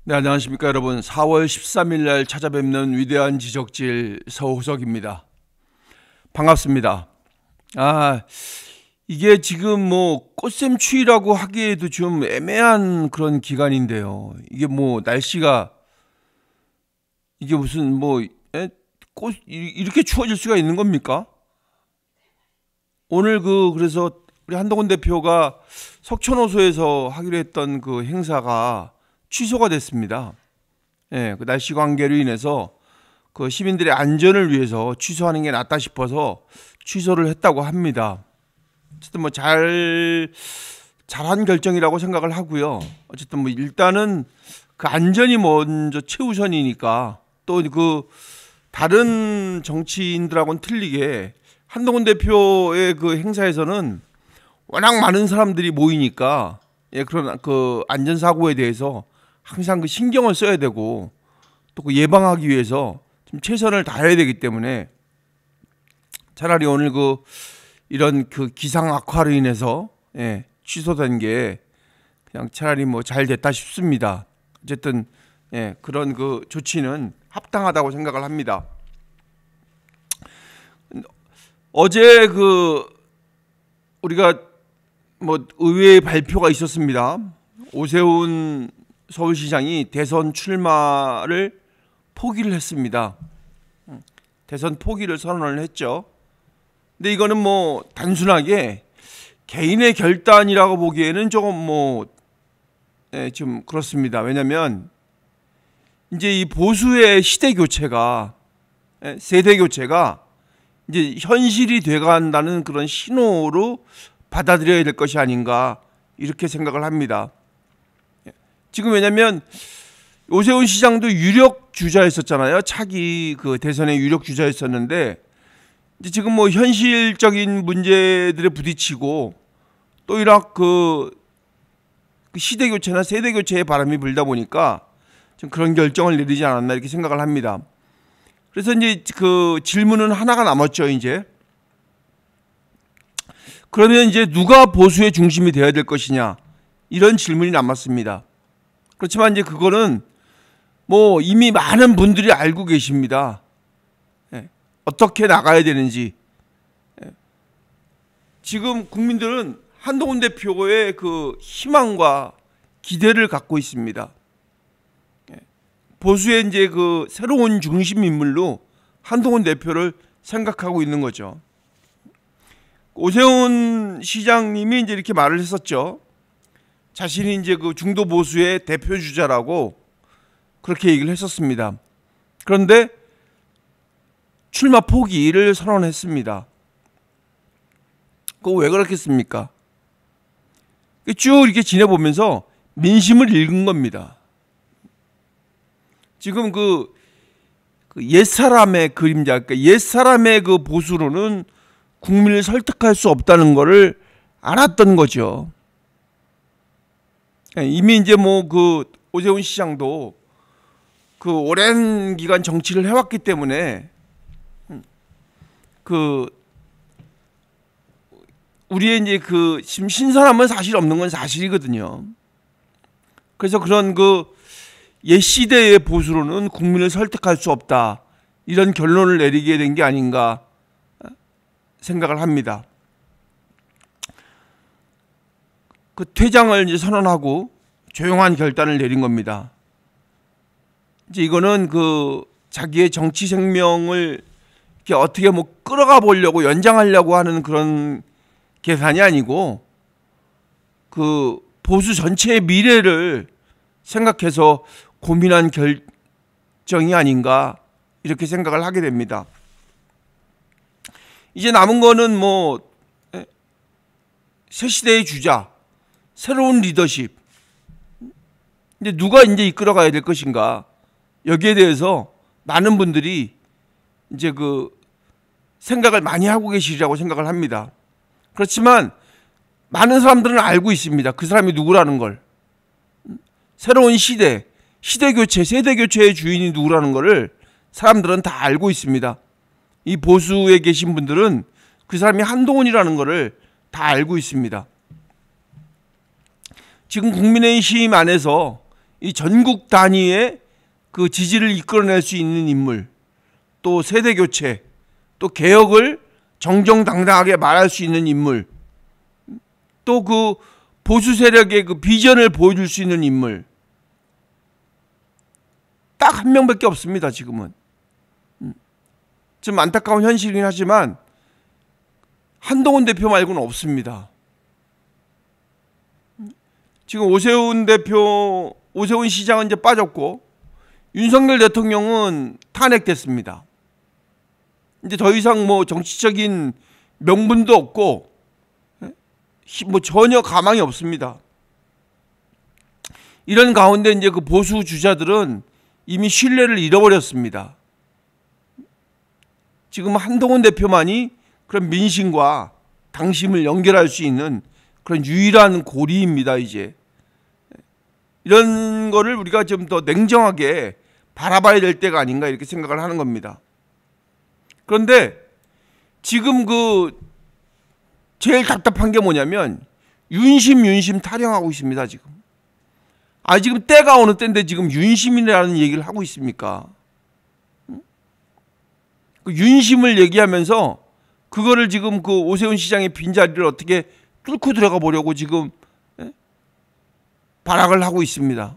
네, 안녕하십니까 여러분. 4월 13일 날 찾아뵙는 위대한 지적질 서호석입니다. 반갑습니다. 이게 지금 뭐 꽃샘추위라고 하기에도 좀 애매한 그런 기간인데요. 이게 뭐 날씨가 이게 무슨 뭐 꽃 이렇게 추워질 수가 있는 겁니까? 오늘 그래서 우리 한동훈 대표가 석촌호수에서 하기로 했던 그 행사가 취소가 됐습니다. 예, 그 날씨 관계로 인해서 그 시민들의 안전을 위해서 취소하는 게 낫다 싶어서 취소를 했다고 합니다. 어쨌든 뭐 잘한 결정이라고 생각을 하고요. 어쨌든 뭐 일단은 그 안전이 먼저 최우선이니까 또 그 다른 정치인들하고는 틀리게 한동훈 대표의 그 행사에서는 워낙 많은 사람들이 모이니까 그런 그 안전사고에 대해서 항상 그 신경을 써야 되고 또 그 예방하기 위해서 좀 최선을 다해야 되기 때문에 차라리 오늘 이런 그 기상 악화로 인해서 취소된 게 그냥 차라리 뭐 잘 됐다 싶습니다. 어쨌든 그런 그 조치는 합당하다고 생각을 합니다. 어제 우리가 뭐 의회의 발표가 있었습니다. 오세훈 서울시장이 대선 출마를 포기를 했습니다. 대선 포기를 선언을 했죠. 근데 이거는 뭐 단순하게 개인의 결단이라고 보기에는 조금 좀 그렇습니다. 왜냐하면 이제 이 보수의 시대 교체가 세대 교체가 이제 현실이 돼간다는 그런 신호로 받아들여야 될 것이 아닌가 이렇게 생각을 합니다. 지금 왜냐하면 오세훈 시장도 유력 주자였었잖아요. 차기 그 대선의 유력 주자였었는데 이제 지금 뭐 현실적인 문제들에 부딪히고 또 이락 그 시대 교체나 세대 교체의 바람이 불다 보니까 좀 그런 결정을 내리지 않았나 이렇게 생각을 합니다. 그래서 이제 그 질문은 하나가 남았죠. 이제 그러면 이제 누가 보수의 중심이 되어야 될 것이냐 이런 질문이 남았습니다. 그렇지만 이제 그거는 뭐 이미 많은 분들이 알고 계십니다. 어떻게 나가야 되는지. 지금 국민들은 한동훈 대표의 그 희망과 기대를 갖고 있습니다. 보수의 이제 그 새로운 중심 인물로 한동훈 대표를 생각하고 있는 거죠. 오세훈 시장님이 이제 이렇게 말을 했었죠. 자신이 이제 그 중도 보수의 대표 주자라고 그렇게 얘기를 했었습니다. 그런데 출마 포기를 선언했습니다. 그거 왜 그렇겠습니까? 쭉 이렇게 지내보면서 민심을 읽은 겁니다. 지금 그 옛사람의 그림자, 그러니까 옛사람의 그 보수로는 국민을 설득할 수 없다는 것을 알았던 거죠. 이미 이제 뭐 그 오세훈 시장도 그 오랜 기간 정치를 해왔기 때문에 그 우리의 이제 그 신선함은 사실 없는 건 사실이거든요. 그래서 그런 그 옛 시대의 보수로는 국민을 설득할 수 없다 이런 결론을 내리게 된 게 아닌가 생각을 합니다. 그 퇴장을 이제 선언하고 조용한 결단을 내린 겁니다. 이제 이거는 그 자기의 정치 생명을 이렇게 어떻게 뭐 끌어가 보려고 연장하려고 하는 그런 계산이 아니고 그 보수 전체의 미래를 생각해서 고민한 결정이 아닌가 이렇게 생각을 하게 됩니다. 이제 남은 거는 뭐 새 시대의 주자, 새로운 리더십, 이제 누가 이제 이끌어가야 될 것인가 여기에 대해서 많은 분들이 이제 그 생각을 많이 하고 계시리라고 생각을 합니다. 그렇지만 많은 사람들은 알고 있습니다. 그 사람이 누구라는 걸. 새로운 시대 교체, 세대 교체의 주인이 누구라는 거를 사람들은 다 알고 있습니다. 이 보수에 계신 분들은 그 사람이 한동훈이라는 거를 다 알고 있습니다. 지금 국민의힘 안에서 이 전국 단위의 그 지지를 이끌어낼 수 있는 인물, 또 세대 교체, 또 개혁을 정정당당하게 말할 수 있는 인물, 또 그 보수 세력의 그 비전을 보여줄 수 있는 인물, 딱 한 명밖에 없습니다. 지금은 좀 안타까운 현실이긴 하지만 한동훈 대표 말고는 없습니다. 지금 오세훈 대표, 오세훈 시장은 이제 빠졌고 윤석열 대통령은 탄핵됐습니다. 이제 더 이상 뭐 정치적인 명분도 없고 뭐 전혀 가망이 없습니다. 이런 가운데 이제 그 보수 주자들은 이미 신뢰를 잃어버렸습니다. 지금 한동훈 대표만이 그런 민심과 당심을 연결할 수 있는 그런 유일한 고리입니다. 이제 이런 거를 우리가 좀 더 냉정하게 바라봐야 될 때가 아닌가 이렇게 생각을 하는 겁니다. 그런데 지금 그 제일 답답한 게 뭐냐면 윤심 타령하고 있습니다. 지금 때가 어느 때인데 지금 윤심이라는 얘기를 하고 있습니까? 그 윤심을 얘기하면서 그거를 지금 그 오세훈 시장의 빈자리를 어떻게 뚫고 들어가 보려고 지금 발악을 하고 있습니다.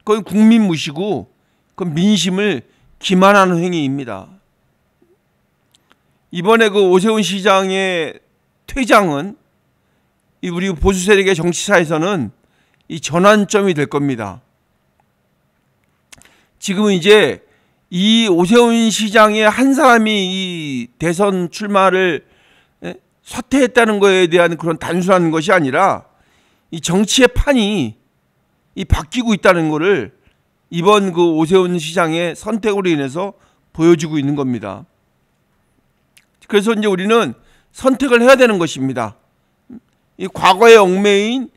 그건 국민 무시고 그 민심을 기만하는 행위입니다. 이번에 그 오세훈 시장의 퇴장은 우리 보수 세력의 정치사에서는 이 전환점이 될 겁니다. 지금은 이제 이 오세훈 시장의 한 사람이 이 대선 출마를 사퇴했다는 것에 대한 그런 단순한 것이 아니라 이 정치의 판이 이 바뀌고 있다는 것을 이번 그 오세훈 시장의 선택으로 인해서 보여주고 있는 겁니다. 그래서 이제 우리는 선택을 해야 되는 것입니다. 이 과거에 얽매인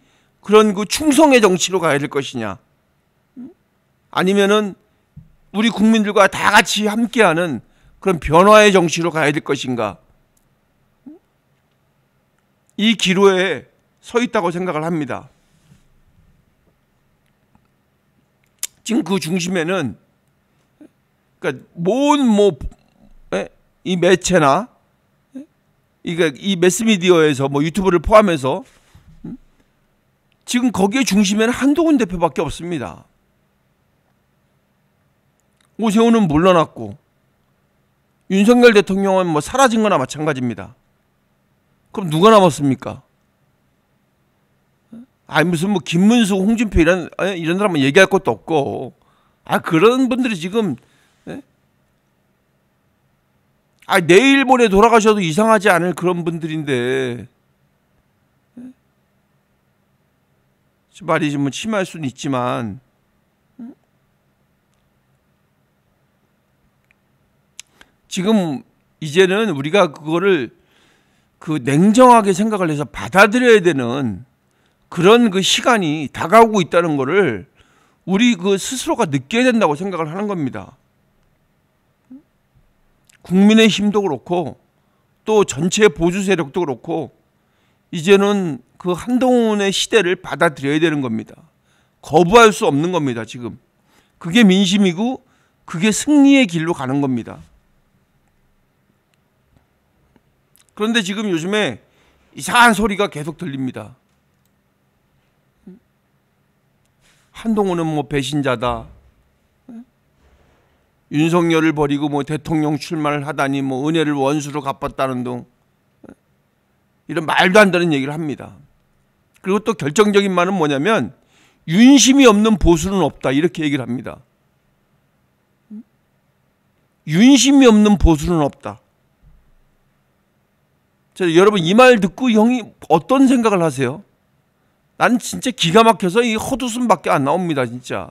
그런 그 충성의 정치로 가야 될 것이냐, 아니면은 우리 국민들과 다 같이 함께하는 그런 변화의 정치로 가야 될 것인가, 이 기로에 서 있다고 생각을 합니다. 지금 그 중심에는 그러니까 이 매체나 이 매스미디어에서 뭐 유튜브를 포함해서 지금 거기에 중심에는 한동훈 대표밖에 없습니다. 오세훈은 물러났고 윤석열 대통령은 뭐 사라진 거나 마찬가지입니다. 그럼 누가 남았습니까? 무슨 뭐 김문수, 홍준표 이런 사람은 얘기할 것도 없고, 그런 분들이 지금 내일 모레 돌아가셔도 이상하지 않을 그런 분들인데, 말이 좀 심할 수는 있지만 지금 이제는 우리가 그거를 그 냉정하게 생각을 해서 받아들여야 되는 그런 그 시간이 다가오고 있다는 것을 우리 그 스스로가 느껴야 된다고 생각을 하는 겁니다. 국민의힘도 그렇고 또 전체 보수 세력도 그렇고 이제는 그 한동훈의 시대를 받아들여야 되는 겁니다. 거부할 수 없는 겁니다. 지금 그게 민심이고 그게 승리의 길로 가는 겁니다. 그런데 지금 요즘에 이상한 소리가 계속 들립니다. 한동훈은 뭐 배신자다, 윤석열을 버리고 뭐 대통령 출마를 하다니 뭐 은혜를 원수로 갚았다는 등 이런 말도 안 되는 얘기를 합니다. 그리고 또 결정적인 말은 뭐냐면 윤심이 없는 보수는 없다, 이렇게 얘기를 합니다. 윤심이 없는 보수는 없다. 여러분 이 말 듣고 형이 어떤 생각을 하세요? 난 진짜 기가 막혀서 이 헛웃음밖에 안 나옵니다. 진짜.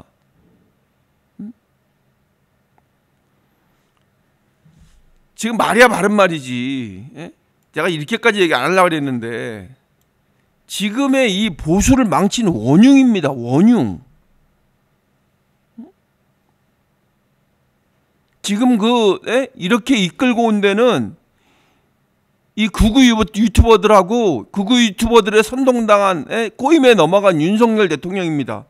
지금 말이야 바른 말이지. 제가 이렇게까지 얘기 안 하려고 그랬는데 지금의 이 보수를 망친 원흉입니다. 원흉. 지금 이렇게 이끌고 온 데는 이 극우 유튜버들하고 극우 유튜버들의 선동당한 꼬임에 넘어간 윤석열 대통령입니다.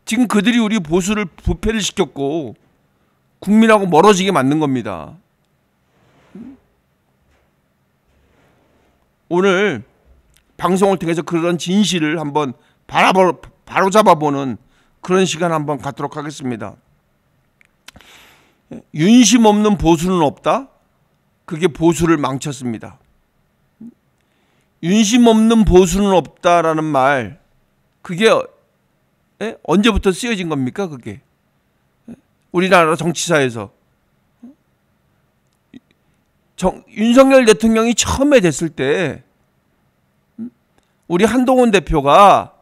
지금 그들이 우리 보수를 부패를 시켰고 국민하고 멀어지게 만든 겁니다. 오늘 방송을 통해서 그런 진실을 한번 바로잡아보는 그런 시간 한번 갖도록 하겠습니다. 윤심 없는 보수는 없다? 그게 보수를 망쳤습니다. 윤심 없는 보수는 없다라는 말, 그게 언제부터 쓰여진 겁니까? 그게 우리나라 정치사에서 윤석열 대통령이 처음에 됐을 때 우리 한동훈 대표가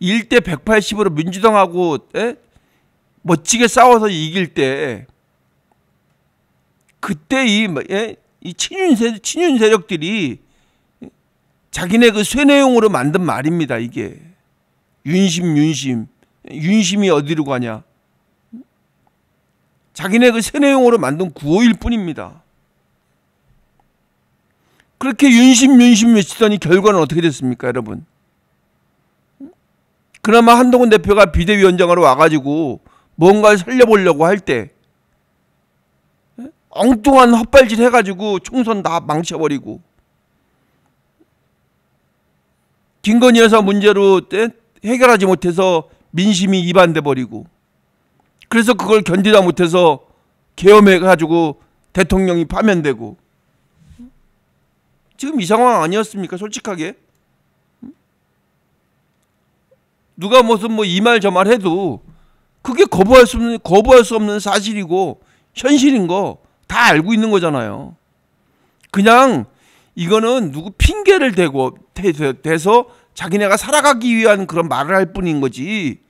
1대 180으로 민주당하고 멋지게 싸워서 이길 때, 그때 이 친윤 세력들이 자기네 그 쇠내용으로 만든 말입니다. 이게 윤심이 어디로 가냐? 자기네 그 쇠내용으로 만든 구호일 뿐입니다. 그렇게 윤심 외치더니 결과는 어떻게 됐습니까, 여러분? 그나마 한동훈 대표가 비대위원장으로 와가지고 뭔가를 살려보려고 할 때 엉뚱한 헛발질 해가지고 총선 다 망쳐버리고, 김건희 여사 문제로 해결하지 못해서 민심이 이반돼 버리고, 그래서 그걸 견디다 못해서 계엄해가지고 대통령이 파면되고, 지금 이 상황 아니었습니까? 솔직하게 누가 무슨 이 말 저 말 해도 그게 거부할 수 없는 사실이고 현실인 거 다 알고 있는 거잖아요. 그냥 이거는 누구 핑계를 대서 자기네가 살아가기 위한 그런 말을 할 뿐인 거지.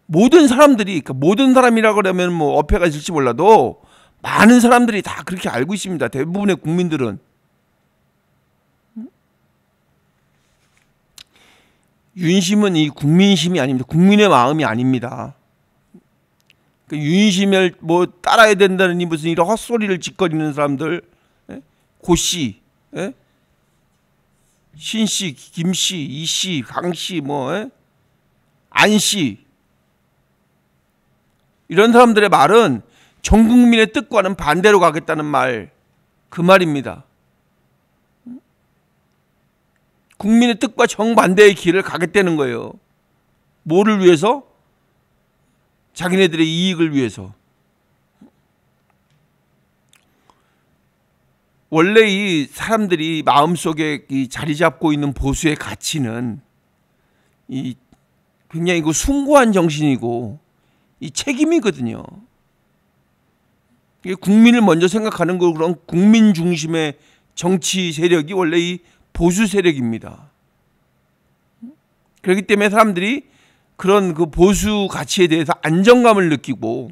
모든 사람들이, 그러니까 모든 사람이라 그러면 어폐가 있을지 몰라도 많은 사람들이 다 그렇게 알고 있습니다. 대부분의 국민들은. 윤심은 이 국민심이 아닙니다. 국민의 마음이 아닙니다. 윤심을 따라야 된다는 무슨 이런 헛소리를 짓거리는 사람들, 고씨, 신씨, 김씨, 이씨, 강씨, 안씨, 이런 사람들의 말은 전 국민의 뜻과는 반대로 가겠다는 말, 그 말입니다. 국민의 뜻과 정반대의 길을 가겠다는 거예요. 뭐를 위해서? 자기네들의 이익을 위해서. 원래 이 사람들이 마음속에 이 자리 잡고 있는 보수의 가치는 이 굉장히 그 숭고한 정신이고 이 책임이거든요. 이게 국민을 먼저 생각하는 거, 그런 국민 중심의 정치 세력이 원래 이 보수 세력입니다. 그렇기 때문에 사람들이 그런 그 보수 가치에 대해서 안정감을 느끼고,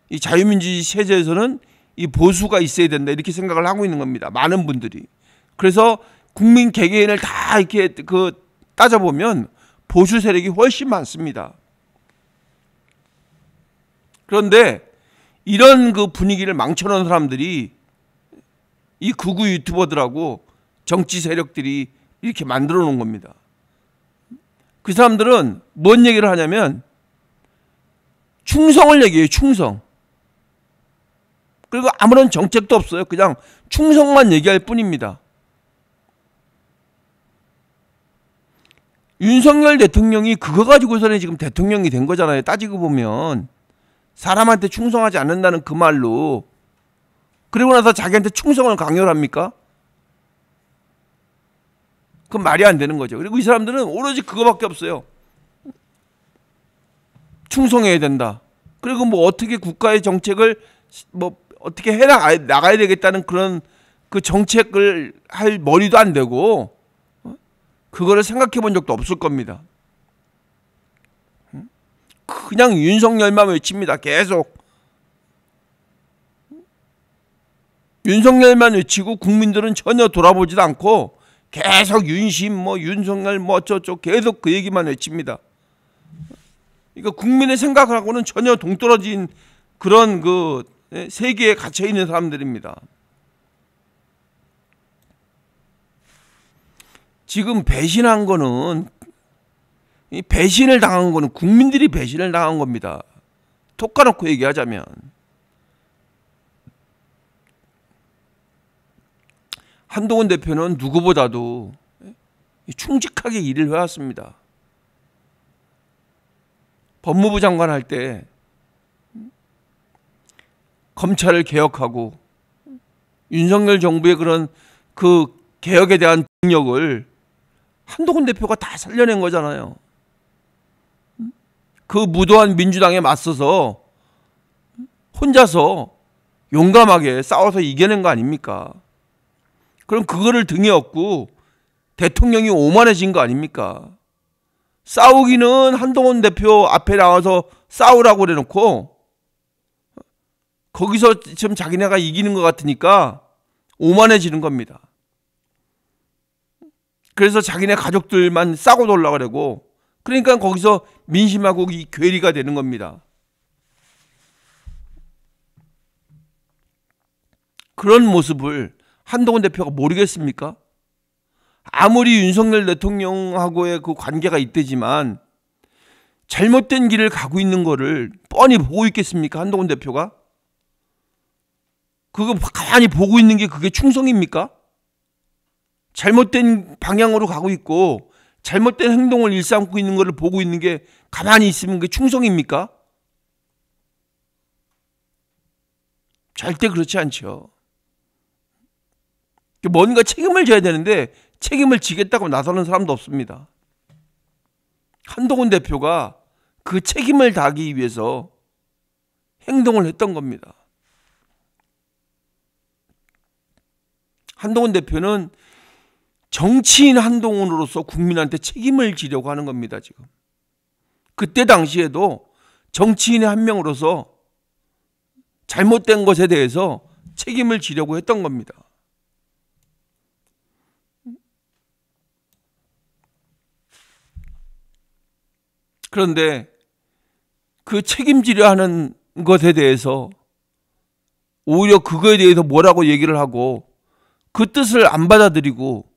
이 자유민주주의 체제에서는 이 보수가 있어야 된다, 이렇게 생각을 하고 있는 겁니다. 많은 분들이. 그래서 국민 개개인을 다 이렇게 따져보면 보수 세력이 훨씬 많습니다. 그런데 이런 그 분위기를 망쳐놓은 사람들이 이 극우 유튜버들하고 정치 세력들이 이렇게 만들어 놓은 겁니다. 그 사람들은 뭔 얘기를 하냐면 충성을 얘기해요. 충성. 그리고 아무런 정책도 없어요. 그냥 충성만 얘기할 뿐입니다. 윤석열 대통령이 그거 가지고서는 지금 대통령이 된 거잖아요. 따지고 보면 사람한테 충성하지 않는다는 그 말로. 그리고 나서 자기한테 충성을 강요를 합니까? 그건 말이 안 되는 거죠. 그리고 이 사람들은 오로지 그거밖에 없어요. 충성해야 된다. 그리고 어떻게 국가의 정책을 어떻게 나가야 되겠다는 그런 그 정책을 할 머리도 안 되고, 그거를 생각해 본 적도 없을 겁니다. 그냥 윤석열만 외칩니다. 계속. 윤석열만 외치고 국민들은 전혀 돌아보지도 않고 계속 윤심, 윤석열, 어쩌고 계속 그 얘기만 외칩니다. 그러니까 국민의 생각하고는 전혀 동떨어진 그런 그 세계에 갇혀 있는 사람들입니다. 지금 배신한 거는 이 배신을 당한 거는 국민들이 배신을 당한 겁니다. 톡 까놓고 얘기하자면. 한동훈 대표는 누구보다도 충직하게 일을 해왔습니다. 법무부 장관 할 때 검찰을 개혁하고 윤석열 정부의 그런 그 개혁에 대한 능력을 한동훈 대표가 다 살려낸 거잖아요. 그 무도한 민주당에 맞서서 혼자서 용감하게 싸워서 이겨낸 거 아닙니까? 그럼 그거를 등에 업고 대통령이 오만해진 거 아닙니까? 싸우기는 한동훈 대표 앞에 나와서 싸우라고 그래놓고 거기서 지금 자기네가 이기는 것 같으니까 오만해지는 겁니다. 그래서 자기네 가족들만 싸고 돌라 그러고, 그러니까 거기서 민심하고 이 괴리가 되는 겁니다. 그런 모습을 한동훈 대표가 모르겠습니까? 아무리 윤석열 대통령하고의 그 관계가 있대지만 잘못된 길을 가고 있는 거를 뻔히 보고 있겠습니까? 한동훈 대표가? 그거 가만히 보고 있는 게 그게 충성입니까? 잘못된 방향으로 가고 있고 잘못된 행동을 일삼고 있는 것을 보고 있는 게 가만히 있으면 그게 충성입니까? 절대 그렇지 않죠. 뭔가 책임을 져야 되는데 책임을 지겠다고 나서는 사람도 없습니다. 한동훈 대표가 그 책임을 다하기 위해서 행동을 했던 겁니다. 한동훈 대표는 정치인 한동훈으로서 국민한테 책임을 지려고 하는 겁니다, 지금. 그때 당시에도 정치인의 한 명으로서 잘못된 것에 대해서 책임을 지려고 했던 겁니다. 그런데 그 책임지려 하는 것에 대해서 오히려 그거에 대해서 뭐라고 얘기를 하고 그 뜻을 안 받아들이고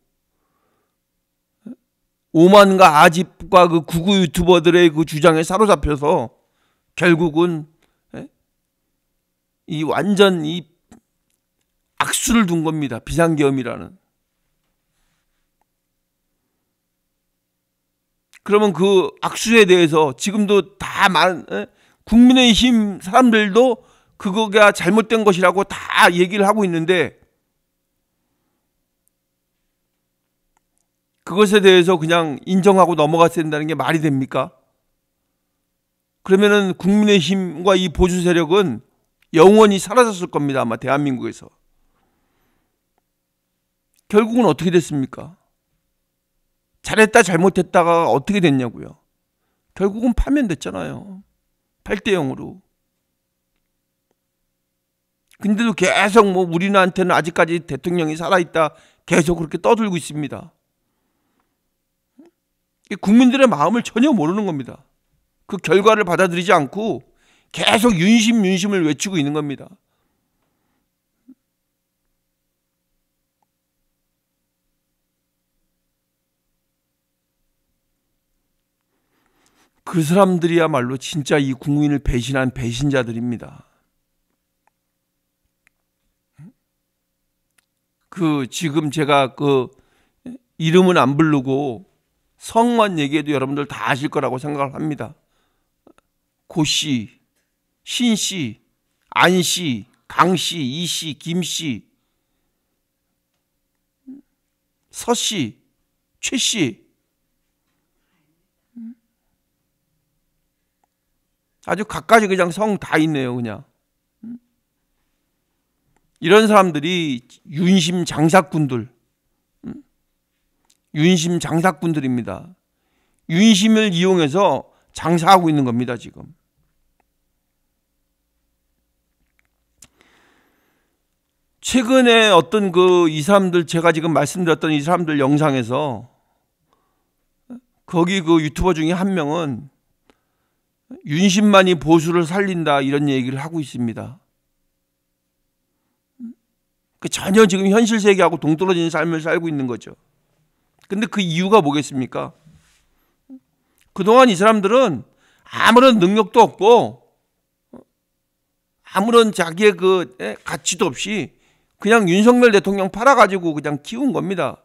오만과 아집과 그 구구 유튜버들의 그 주장에 사로잡혀서 결국은 이 완전 이 악수를 둔 겁니다. 비상계엄이라는. 그러면 그 악수에 대해서 지금도 다 국민의힘 사람들도 그거가 잘못된 것이라고 다 얘기를 하고 있는데 그것에 대해서 그냥 인정하고 넘어갔어야 된다는 게 말이 됩니까? 그러면은 국민의힘과 이 보수 세력은 영원히 사라졌을 겁니다. 아마 대한민국에서. 결국은 어떻게 됐습니까? 잘했다 잘못했다가 어떻게 됐냐고요. 결국은 파면됐잖아요. 8대 0으로. 근데도 계속 뭐 우리나라한테는 아직까지 대통령이 살아있다 계속 그렇게 떠들고 있습니다. 국민들의 마음을 전혀 모르는 겁니다. 그 결과를 받아들이지 않고 계속 윤심을 외치고 있는 겁니다. 그 사람들이야말로 진짜 이 국민을 배신한 배신자들입니다. 그 지금 제가 그 이름은 안 부르고 성만 얘기해도 여러분들 다 아실 거라고 생각을 합니다. 고씨, 신씨, 안씨, 강씨, 이씨, 김씨, 서씨, 최씨. 아주 갖가지 그냥 성 다 있네요, 그냥. 이런 사람들이 윤심 장사꾼들입니다. 윤심을 이용해서 장사하고 있는 겁니다, 지금. 최근에 어떤 이 사람들, 제가 지금 말씀드렸던 이 사람들 영상에서 거기 그 유튜버 중에 한 명은 윤심만이 보수를 살린다 이런 얘기를 하고 있습니다. 전혀 지금 현실 세계하고 동떨어진 삶을 살고 있는 거죠. 근데 그 이유가 뭐겠습니까? 그동안 이 사람들은 아무런 능력도 없고 아무런 자기의 그 가치도 없이 그냥 윤석열 대통령 팔아가지고 그냥 키운 겁니다.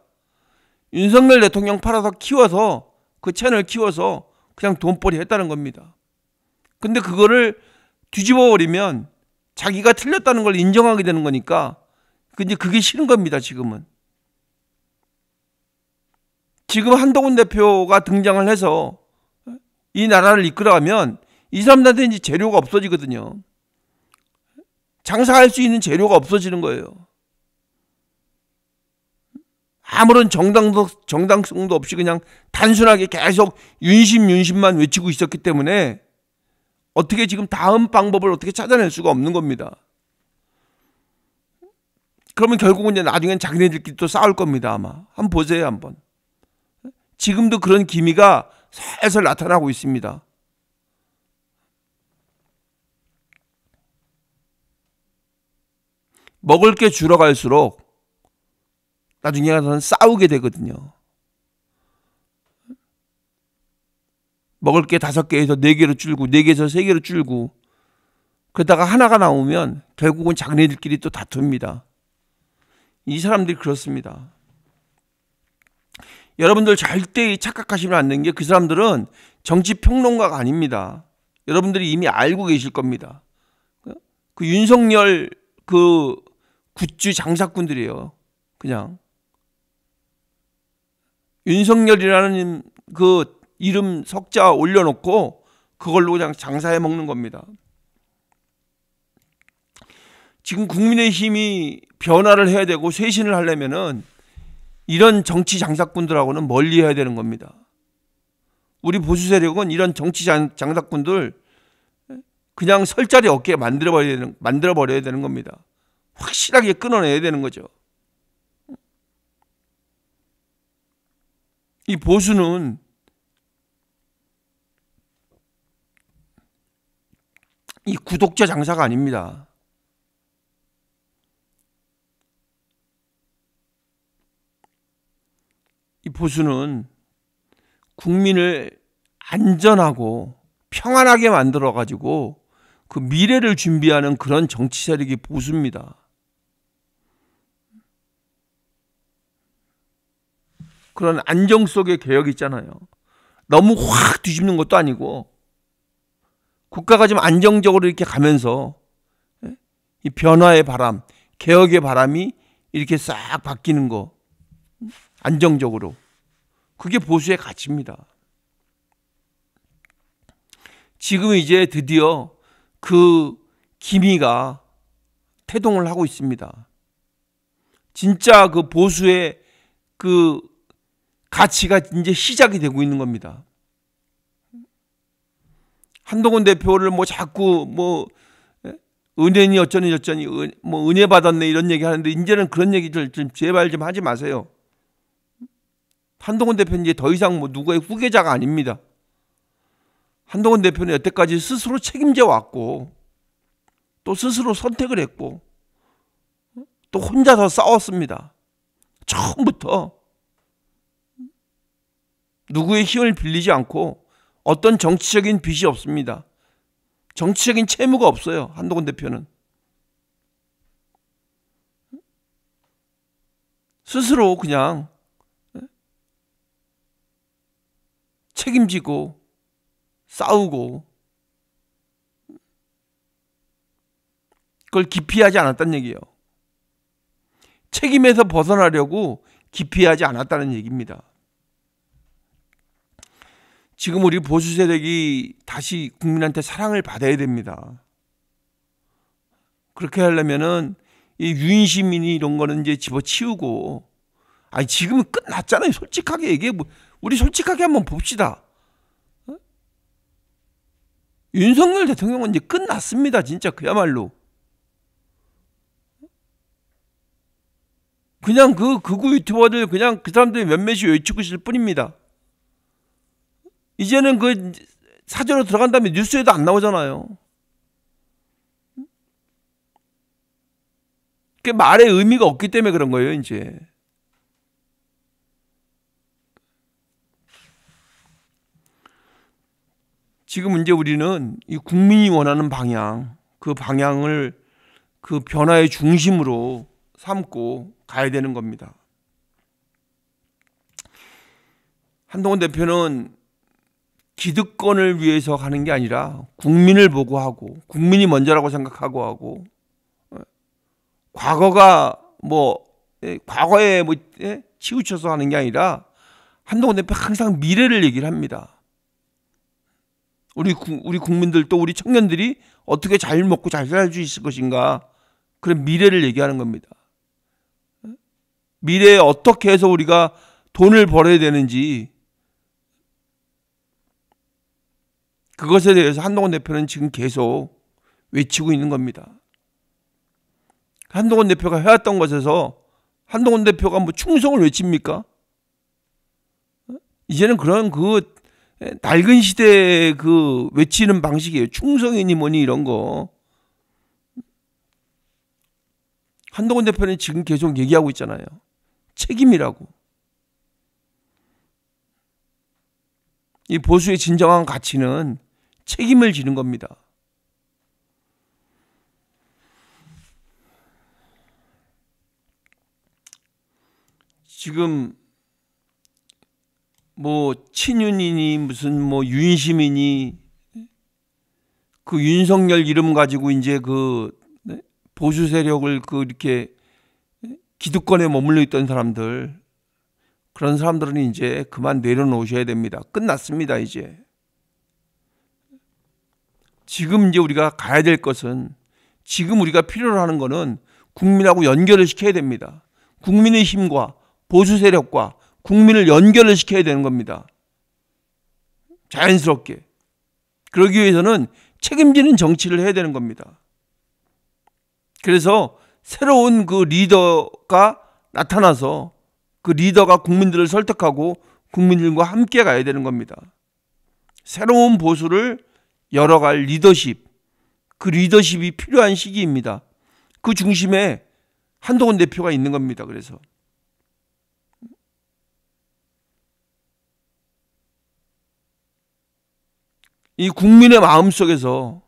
윤석열 대통령 팔아서 키워서 그 채널 키워서 그냥 돈벌이 했다는 겁니다. 근데 그거를 뒤집어 버리면 자기가 틀렸다는 걸 인정하게 되는 거니까 근데 그게 싫은 겁니다. 지금은. 지금 한동훈 대표가 등장을 해서 이 나라를 이끌어가면 이 사람들한테 이제 재료가 없어지거든요. 장사할 수 있는 재료가 없어지는 거예요. 아무런 정당성도 없이 그냥 단순하게 계속 윤심만 외치고 있었기 때문에 어떻게 지금 다음 방법을 어떻게 찾아낼 수가 없는 겁니다. 그러면 결국은 이제 나중엔 자기네들끼리 또 싸울 겁니다. 아마. 한번 보세요. 한번. 지금도 그런 기미가 살살 나타나고 있습니다. 먹을 게 줄어갈수록 나중에 가서는 싸우게 되거든요. 먹을 게 5개에서 4개로 줄고 4개에서 3개로 줄고 그러다가 하나가 나오면 결국은 자기네들끼리 또 다툽니다. 이 사람들이 그렇습니다. 여러분들 절대 착각하시면 안 되는 게 그 사람들은 정치평론가가 아닙니다. 여러분들이 이미 알고 계실 겁니다. 그 윤석열 그 굿즈 장사꾼들이에요. 그냥 윤석열이라는 그 이름 석자 올려놓고 그걸로 그냥 장사해 먹는 겁니다. 지금 국민의힘이 변화를 해야 되고 쇄신을 하려면은 이런 정치 장사꾼들하고는 멀리 해야 되는 겁니다. 우리 보수 세력은 이런 정치 장사꾼들 그냥 설자리 어깨에 만들어버려야 되는 겁니다. 확실하게 끊어내야 되는 거죠. 이 보수는 이 구독자 장사가 아닙니다. 이 보수는 국민을 안전하고 평안하게 만들어가지고 그 미래를 준비하는 그런 정치 세력이 보수입니다. 그런 안정 속의 개혁 있잖아요. 너무 확 뒤집는 것도 아니고 국가가 좀 안정적으로 이렇게 가면서 이 변화의 바람, 개혁의 바람이 이렇게 싹 바뀌는 거 안정적으로 그게 보수의 가치입니다. 지금 이제 드디어 그 기미가 태동을 하고 있습니다. 진짜 그 보수의 그 가치가 이제 시작이 되고 있는 겁니다. 한동훈 대표를 뭐 자꾸 뭐 은혜니 어쩌니 뭐 은혜 받았네 이런 얘기 하는데 이제는 그런 얘기들 좀 제발 좀 하지 마세요. 한동훈 대표는 이제 더 이상 뭐 누구의 후계자가 아닙니다. 한동훈 대표는 여태까지 스스로 책임져 왔고 또 스스로 선택을 했고 또 혼자서 싸웠습니다. 처음부터 누구의 힘을 빌리지 않고 어떤 정치적인 빚이 없습니다. 정치적인 채무가 없어요. 한동훈 대표는. 스스로 그냥 책임지고 싸우고 그걸 기피하지 않았다는 얘기예요. 책임에서 벗어나려고 기피하지 않았다는 얘기입니다. 지금 우리 보수 세력이 다시 국민한테 사랑을 받아야 됩니다. 그렇게 하려면은 이 유인시민이 이런 거는 이제 집어치우고, 아니 지금은 끝났잖아요. 솔직하게 얘기해. 우리 솔직하게 한번 봅시다. 윤석열 대통령은 이제 끝났습니다. 진짜 그야말로. 그냥 그 극우 유튜버들 그냥 그 사람들이 몇몇이 외치고 있을 뿐입니다. 이제는 그 사저로 들어간 다음에 뉴스에도 안 나오잖아요. 그 말의 의미가 없기 때문에 그런 거예요, 이제. 지금 이제 우리는 이 국민이 원하는 방향, 그 방향을 그 변화의 중심으로 삼고 가야 되는 겁니다. 한동훈 대표는 기득권을 위해서 하는 게 아니라 국민을 보고 하고, 국민이 먼저라고 생각하고 하고, 과거에 치우쳐서 하는 게 아니라 한동훈 대표 항상 미래를 얘기를 합니다. 우리 국민들 또 우리 청년들이 어떻게 잘 먹고 잘 살 수 있을 것인가, 그런 미래를 얘기하는 겁니다. 미래에 어떻게 해서 우리가 돈을 벌어야 되는지, 그것에 대해서 한동훈 대표는 지금 계속 외치고 있는 겁니다. 한동훈 대표가 해왔던 것에서 한동훈 대표가 뭐 충성을 외칩니까? 이제는 그런 그 낡은 시대의 그 외치는 방식이에요. 충성이니 뭐니 이런 거. 한동훈 대표는 지금 계속 얘기하고 있잖아요. 책임이라고. 이 보수의 진정한 가치는 책임을 지는 겁니다. 지금 뭐 친윤이니 무슨 뭐 윤심이니 그 윤석열 이름 가지고 이제 그 보수 세력을 그 이렇게 기득권에 머물러 있던 사람들, 그런 사람들은 이제 그만 내려놓으셔야 됩니다. 끝났습니다, 이제. 지금 이제 우리가 가야 될 것은, 지금 우리가 필요로 하는 거는 국민하고 연결을 시켜야 됩니다. 국민의 힘과 보수 세력과 국민을 연결을 시켜야 되는 겁니다. 자연스럽게. 그러기 위해서는 책임지는 정치를 해야 되는 겁니다. 그래서 새로운 그 리더가 나타나서 그 리더가 국민들을 설득하고 국민들과 함께 가야 되는 겁니다. 새로운 보수를 열어갈 리더십, 그 리더십이 필요한 시기입니다. 그 중심에 한동훈 대표가 있는 겁니다. 그래서 이 국민의 마음속에서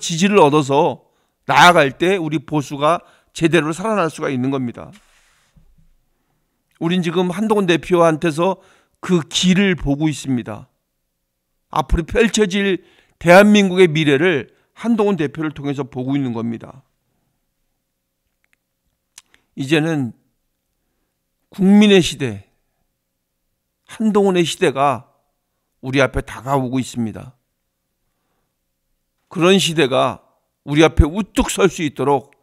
지지를 얻어서 나아갈 때 우리 보수가 제대로 살아날 수가 있는 겁니다. 우린 지금 한동훈 대표한테서 그 길을 보고 있습니다. 앞으로 펼쳐질 대한민국의 미래를 한동훈 대표를 통해서 보고 있는 겁니다. 이제는 국민의 시대, 한동훈의 시대가 우리 앞에 다가오고 있습니다. 그런 시대가 우리 앞에 우뚝 설 수 있도록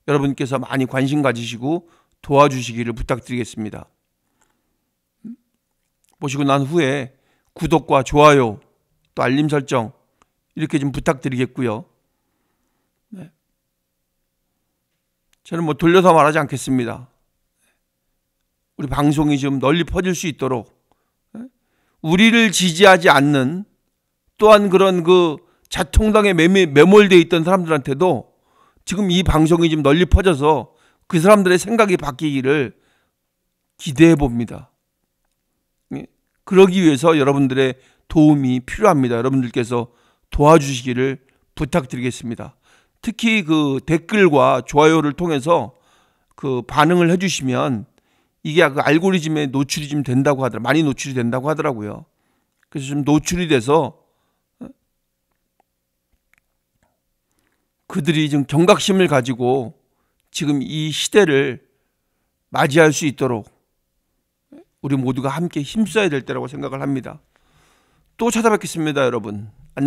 여러분께서 많이 관심 가지시고 도와주시기를 부탁드리겠습니다. 보시고 난 후에 구독과 좋아요, 또 알림 설정 이렇게 좀 부탁드리겠고요. 네. 저는 뭐 돌려서 말하지 않겠습니다. 우리 방송이 좀 널리 퍼질 수 있도록, 우리를 지지하지 않는 또한 그런 그 자통당에 매몰되어 있던 사람들한테도 지금 이 방송이 좀 널리 퍼져서 그 사람들의 생각이 바뀌기를 기대해 봅니다. 그러기 위해서 여러분들의 도움이 필요합니다. 여러분들께서 도와주시기를 부탁드리겠습니다. 특히 그 댓글과 좋아요를 통해서 그 반응을 해주시면 이게 그 알고리즘에 노출이 좀 된다고 하더라고요. 많이 노출이 된다고 하더라고요. 그래서 좀 노출이 돼서 그들이 좀 경각심을 가지고 지금 이 시대를 맞이할 수 있도록 우리 모두가 함께 힘써야 될 때라고 생각을 합니다. 또 찾아뵙겠습니다, 여러분. 안녕.